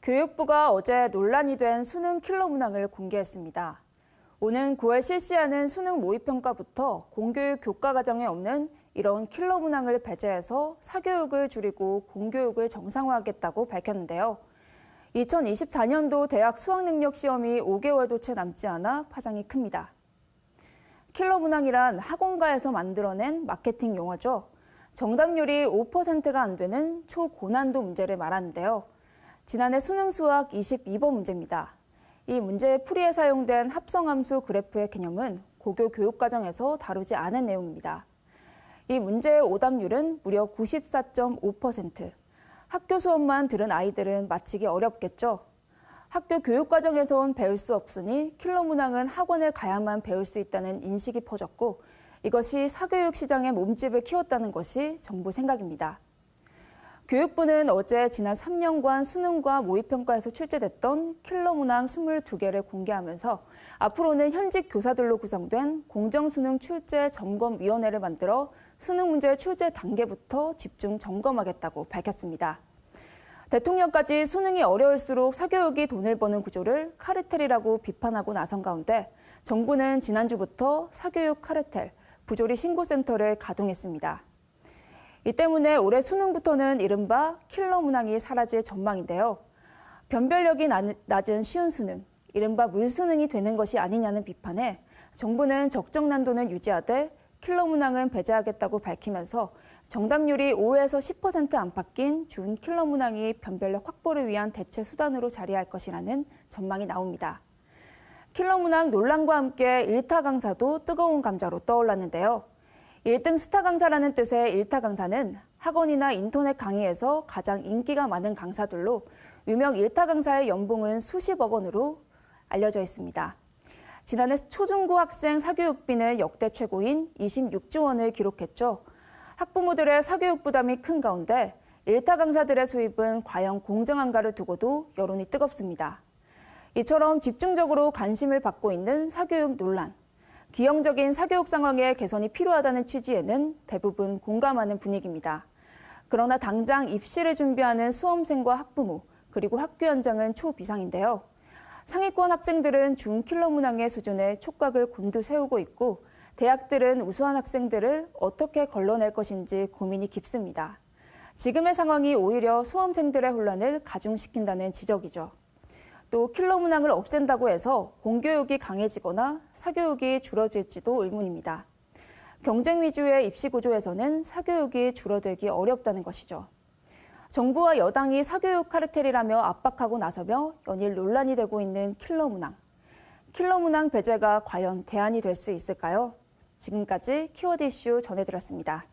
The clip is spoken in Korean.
교육부가 어제 논란이 된 수능 킬러 문항을 공개했습니다. 오는 9월 실시하는 수능 모의평가부터 공교육 교과 과정에 없는 이런 킬러 문항을 배제해서 사교육을 줄이고 공교육을 정상화하겠다고 밝혔는데요. 2024년도 대학 수학능력 시험이 5개월도 채 남지 않아 파장이 큽니다. 킬러 문항이란 학원가에서 만들어낸 마케팅 용어죠. 정답률이 5%가 안 되는 초고난도 문제를 말하는데요. 지난해 수능 수학 22번 문제입니다. 이 문제의 풀이에 사용된 합성함수 그래프의 개념은 고교 교육과정에서 다루지 않은 내용입니다. 이 문제의 오답률은 무려 94.5%. 학교 수업만 들은 아이들은 맞히기 어렵겠죠. 학교 교육과정에선 배울 수 없으니 킬러 문항은 학원에 가야만 배울 수 있다는 인식이 퍼졌고 이것이 사교육 시장의 몸집을 키웠다는 것이 정부 생각입니다. 교육부는 어제 지난 3년간 수능과 모의평가에서 출제됐던 킬러 문항 22개를 공개하면서 앞으로는 현직 교사들로 구성된 공정수능 출제 점검위원회를 만들어 수능 문제 출제 단계부터 집중 점검하겠다고 밝혔습니다. 대통령까지 수능이 어려울수록 사교육이 돈을 버는 구조를 카르텔이라고 비판하고 나선 가운데 정부는 지난주부터 사교육 카르텔, 부조리 신고센터를 가동했습니다. 이 때문에 올해 수능부터는 이른바 킬러 문항이 사라질 전망인데요. 변별력이 낮은 쉬운 수능, 이른바 물수능이 되는 것이 아니냐는 비판에 정부는 적정 난도는 유지하되 킬러 문항은 배제하겠다고 밝히면서 정답률이 5에서 10% 안팎인 준 킬러 문항이 변별력 확보를 위한 대체 수단으로 자리할 것이라는 전망이 나옵니다. 킬러 문항 논란과 함께 일타 강사도 뜨거운 감자로 떠올랐는데요. 1등 스타 강사라는 뜻의 일타 강사는 학원이나 인터넷 강의에서 가장 인기가 많은 강사들로 유명 일타 강사의 연봉은 수십억 원으로 알려져 있습니다. 지난해 초중고 학생 사교육비는 역대 최고인 26조 원을 기록했죠. 학부모들의 사교육 부담이 큰 가운데 일타 강사들의 수입은 과연 공정한가를 두고도 여론이 뜨겁습니다. 이처럼 집중적으로 관심을 받고 있는 사교육 논란. 기형적인 사교육 상황의 개선이 필요하다는 취지에는 대부분 공감하는 분위기입니다. 그러나 당장 입시를 준비하는 수험생과 학부모, 그리고 학교 현장은 초비상인데요. 상위권 학생들은 준 킬러 문항의 수준에 촉각을 곤두세우고 있고 대학들은 우수한 학생들을 어떻게 걸러낼 것인지 고민이 깊습니다. 지금의 상황이 오히려 수험생들의 혼란을 가중시킨다는 지적이죠. 또 킬러 문항을 없앤다고 해서 공교육이 강해지거나 사교육이 줄어들지도 의문입니다. 경쟁 위주의 입시 구조에서는 사교육이 줄어들기 어렵다는 것이죠. 정부와 여당이 사교육 카르텔이라며 압박하고 나서며 연일 논란이 되고 있는 킬러 문항. 킬러 문항 배제가 과연 대안이 될 수 있을까요? 지금까지 키워드 이슈 전해드렸습니다.